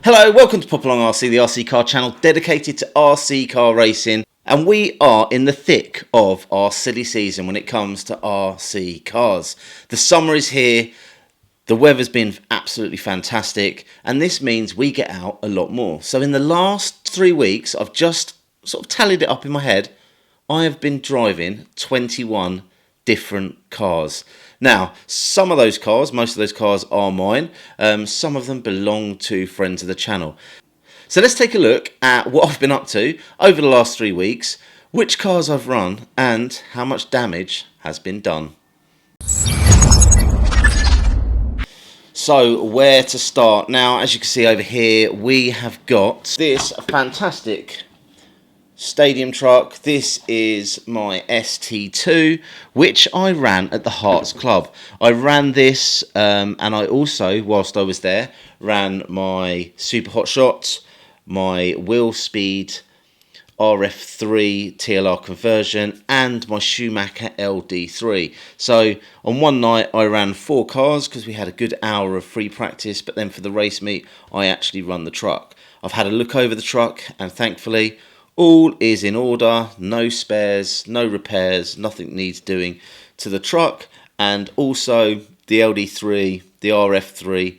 Hello, welcome to Popalong RC, the RC car channel dedicated to RC car racing, and we are in the thick of our silly season when it comes to RC cars. The summer is here, the weather's been absolutely fantastic, and this means we get out a lot more. So in the last 3 weeks, I've just sort of tallied it up in my head, I have been driving 21 different cars. Now, some of those cars, most of those cars are mine. Some of them belong to friends of the channel. So let's take a look at what I've been up to over the last 3 weeks, which cars I've run, and how much damage has been done. So where to start? Now, as you can see over here, we have got this fantastic stadium truck. This is my ST2, which I ran at the Hearts Club. I ran this and I also, whilst I was there, ran my Super Hot Shot, my Wheel Speed RF3 TLR conversion, and my Schumacher LD3. So on one night I ran 4 cars because we had a good hour of free practice, but then for the race meet I actually run the truck. I've had a look over the truck and thankfully all is in order, no spares, no repairs, nothing needs doing to the truck, and also the LD3, the RF3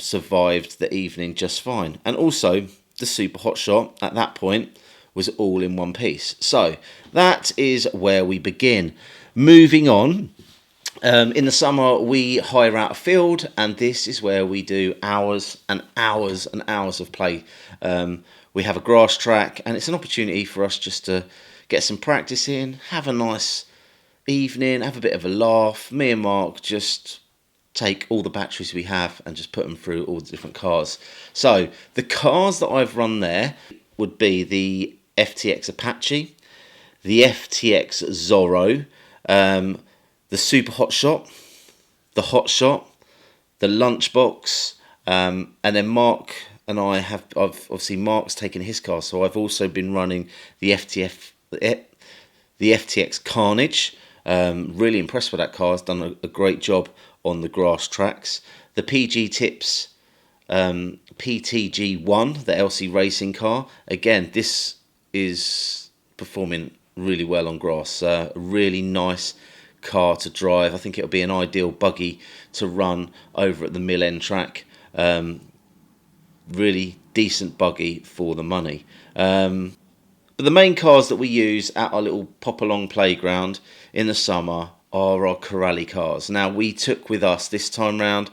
survived the evening just fine, and also the Super Hot Shot at that point was all in one piece. So that is where we begin. Moving on, in the summer we hire out a field, and this is where we do hours and hours and hours of play. We have a grass track, and it's an opportunity for us just to get some practice in, have a nice evening, have a bit of a laugh. Me and Mark just take all the batteries we have and just put them through all the different cars. So the cars that I've run there would be the FTX Apache, the FTX Zorro, the Super Hot Shot, the Hot Shot, the Lunchbox, and then Mark and I've obviously Mark's taken his car, so I've also been running the FTX Carnage. Really impressed with that car. It's done a great job on the grass tracks. The PG Tips PTG1, the LC racing car. Again, this is performing really well on grass. A really nice car to drive. I think it'll be an ideal buggy to run over at the Mill End track. Really decent buggy for the money. But the main cars that we use at our little Popalong playground in the summer are our Corally cars. Now, we took with us this time round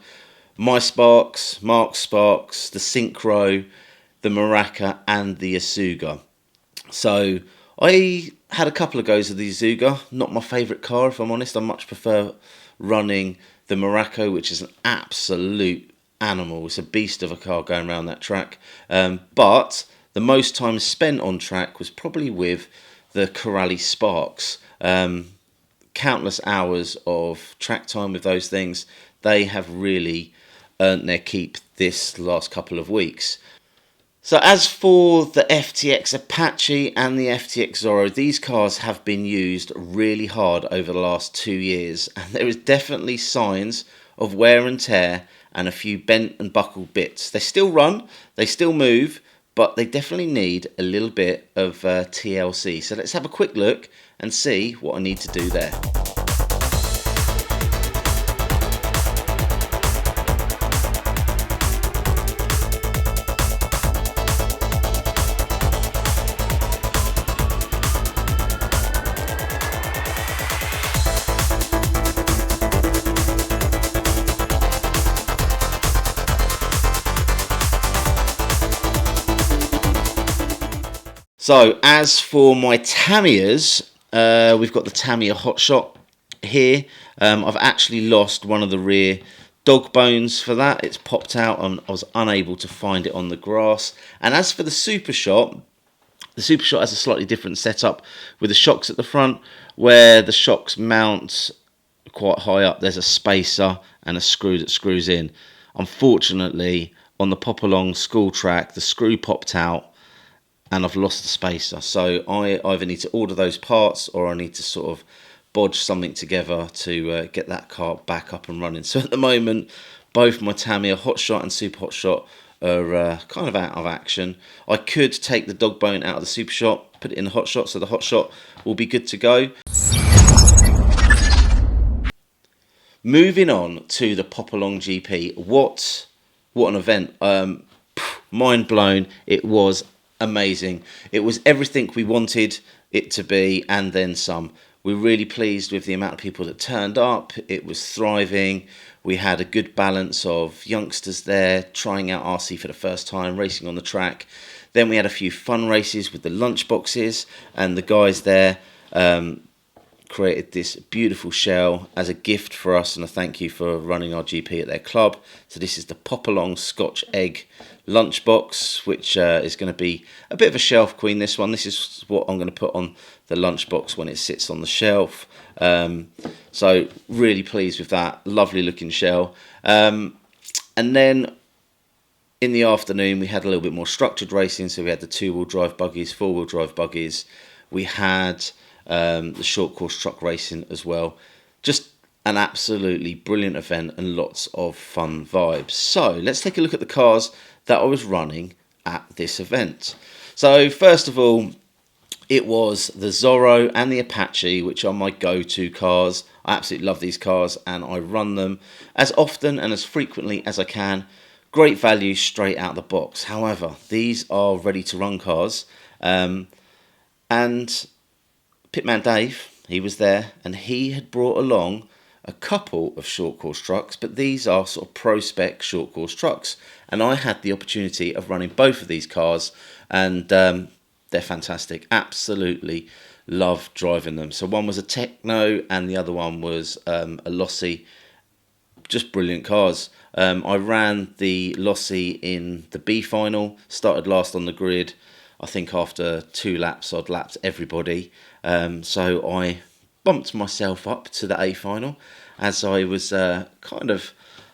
my Sparks, Mark's Sparks, the Syncro, the Muraco and the Asuga. So I had a couple of goes of the Asuga. Not my favourite car, if I'm honest. I much prefer running the Muraco, which is an absolute animal. It's a beast of a car going around that track. But the most time spent on track was probably with the Corally Sparks. Countless hours of track time with those things. They have really earned their keep this last couple of weeks. So as for the FTX Apache and the FTX Zorro, these cars have been used really hard over the last 2 years, and there is definitely signs of wear and tear and a few bent and buckled bits. They still run, they still move, but they definitely need a little bit of TLC. So let's have a quick look and see what I need to do there. So as for my Tamiya's, we've got the Tamiya Hot Shot here. I've actually lost one of the rear dog bones for that. It's popped out and I was unable to find it on the grass. And as for the Super Shot has a slightly different setup with the shocks at the front, where the shocks mount quite high up. There's a spacer and a screw that screws in. Unfortunately, on the Popalong school track, the screw popped out and I've lost the spacer, so I either need to order those parts or I need to sort of bodge something together to get that car back up and running. So at the moment, both my Tamiya Hot Shot and Super Hot Shot are kind of out of action. I could take the dog bone out of the super shot, put it in the hot shot, so the hot shot will be good to go. Moving on to the Popalong GP, what an event. Mind blown. It was amazing. It was everything we wanted it to be and then some. We're really pleased with the amount of people that turned up. It was thriving. We had a good balance of youngsters there trying out RC for the first time, racing on the track. Then we had a few fun races with the lunch boxes, and the guys there created this beautiful shell as a gift for us and a thank you for running our GP at their club. So this is the Popalong Scotch Egg lunchbox, which is going to be a bit of a shelf queen, this one. This is what I'm going to put on the lunchbox when it sits on the shelf. So really pleased with that. Lovely looking shell. And then in the afternoon we had a little bit more structured racing. So we had the 2-wheel drive buggies, 4-wheel drive buggies. We had the short course truck racing as well. Just an absolutely brilliant event and lots of fun vibes. So let's take a look at the cars that I was running at this event. So first of all, it was the Zorro and the Apache, which are my go-to cars. I absolutely love these cars and I run them as often and as frequently as I can. Great value straight out of the box. However, these are ready to run cars, and Pitman Dave, he was there, and he had brought along a couple of short course trucks, but these are sort of pro spec short course trucks, and I had the opportunity of running both of these cars, and they're fantastic. Absolutely love driving them. So one was a Techno and the other one was a Lossy. Just brilliant cars. I ran the Lossy in the B final, started last on the grid. I think after 2 laps I'd lapped everybody, so I bumped myself up to the A final. As I was kind of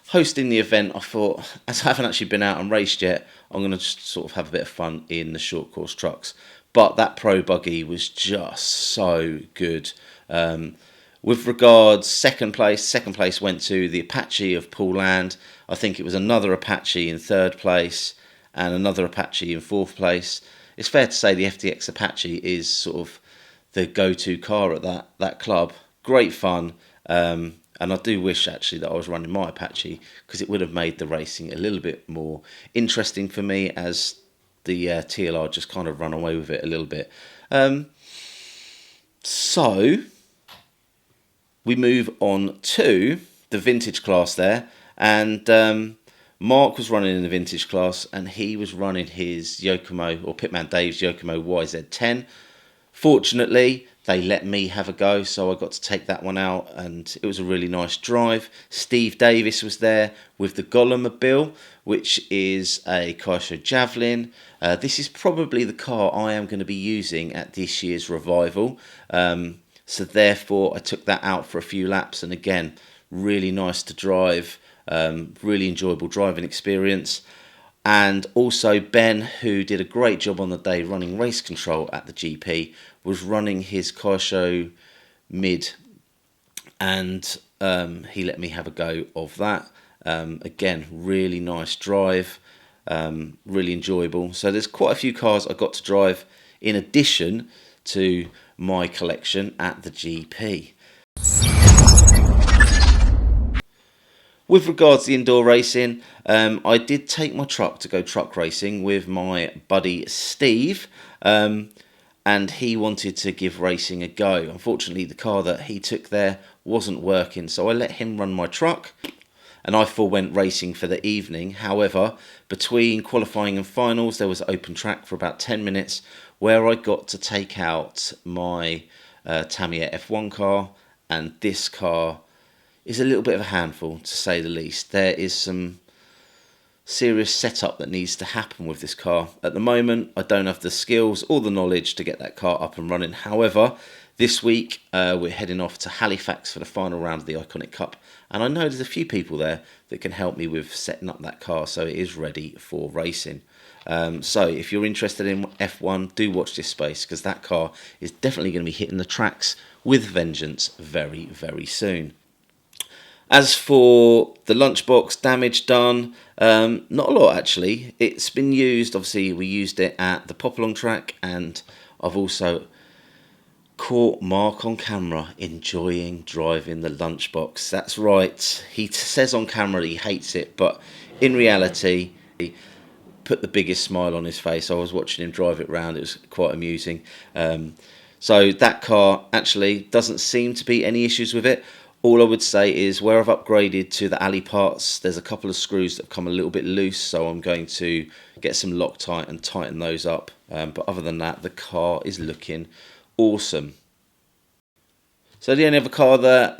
hosting the event, I thought, as I haven't actually been out and raced yet, I'm going to just sort of have a bit of fun in the short course trucks. But that Pro Buggy was just so good. With regards, second place went to the Apache of Paul Land. I think it was another Apache in 3rd place and another Apache in 4th place. It's fair to say the FTX Apache is sort of the go-to car at that club. Great fun, and I do wish actually that I was running my Apache, because it would have made the racing a little bit more interesting for me, as the TLR just kind of run away with it a little bit. So we move on to the vintage class there, and Mark was running in the vintage class, and he was running his Yokomo, or Pitman Dave's Yokomo YZ10. Fortunately, they let me have a go, so I got to take that one out, and it was a really nice drive. Steve Davis was there with the Gollum-mobile, which is a Kaisho Javelin. This is probably the car I am going to be using at this year's revival. So therefore, I took that out for a few laps, and again, really nice to drive. Really enjoyable driving experience. And also Ben, who did a great job on the day running race control at the GP, was running his Kaisho mid, and he let me have a go of that. Again, really nice drive, really enjoyable. So there's quite a few cars I got to drive in addition to my collection at the GP. With regards to the indoor racing, I did take my truck to go truck racing with my buddy Steve, and he wanted to give racing a go. Unfortunately, the car that he took there wasn't working, so I let him run my truck, and I forewent racing for the evening. However, between qualifying and finals, there was open track for about 10 minutes, where I got to take out my Tamiya F1 car, and this car is a little bit of a handful, to say the least. There is some serious setup that needs to happen with this car. At the moment, I don't have the skills or the knowledge to get that car up and running. However, this week we're heading off to Halifax for the final round of the Iconic Cup, and I know there's a few people there that can help me with setting up that car so it is ready for racing. So if you're interested in F1, do watch this space, because that car is definitely going to be hitting the tracks with vengeance very, very soon. As for the lunchbox, damage done, Not a lot actually. It's been used, obviously we used it at the Popalong track, and I've also caught Mark on camera enjoying driving the lunchbox. That's right, he says on camera he hates it, but in reality he put the biggest smile on his face. I was watching him drive it round, it was quite amusing. So that car actually doesn't seem to be any issues with it. All I would say is where I've upgraded to the alley parts, there's a couple of screws that have come a little bit loose, so I'm going to get some Loctite and tighten those up. But other than that, the car is looking awesome. So the only other car that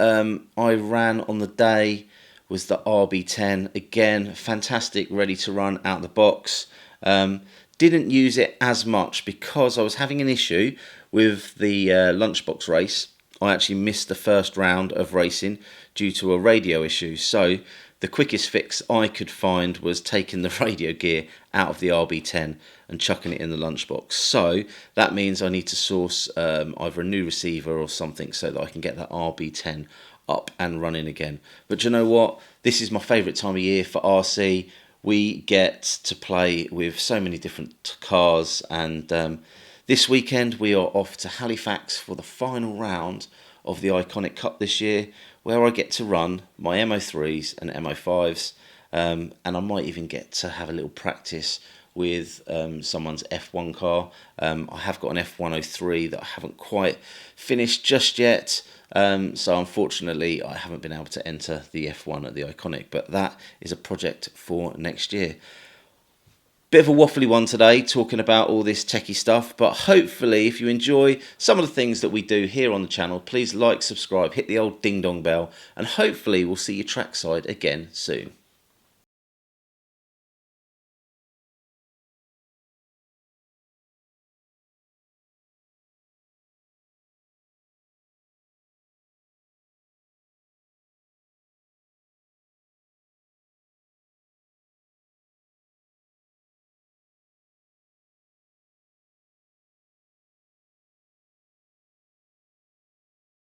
I ran on the day was the RB10. Again, fantastic, ready to run out the box. Didn't use it as much because I was having an issue with the lunchbox race. I actually missed the first round of racing due to a radio issue. So the quickest fix I could find was taking the radio gear out of the RB10 and chucking it in the lunchbox. So that means I need to source either a new receiver or something so that I can get that RB10 up and running again. But you know what? This is my favourite time of year for RC. We get to play with so many different cars, and this weekend we are off to Halifax for the final round of the Iconic Cup this year, where I get to run my MO3s and MO5s, and I might even get to have a little practice with someone's F1 car. I have got an F103 that I haven't quite finished just yet, so unfortunately I haven't been able to enter the F1 at the Iconic, but that is a project for next year. Bit of a waffly one today, talking about all this techie stuff, but hopefully if you enjoy some of the things that we do here on the channel, please like, subscribe, hit the old ding dong bell, and hopefully we'll see you trackside again soon.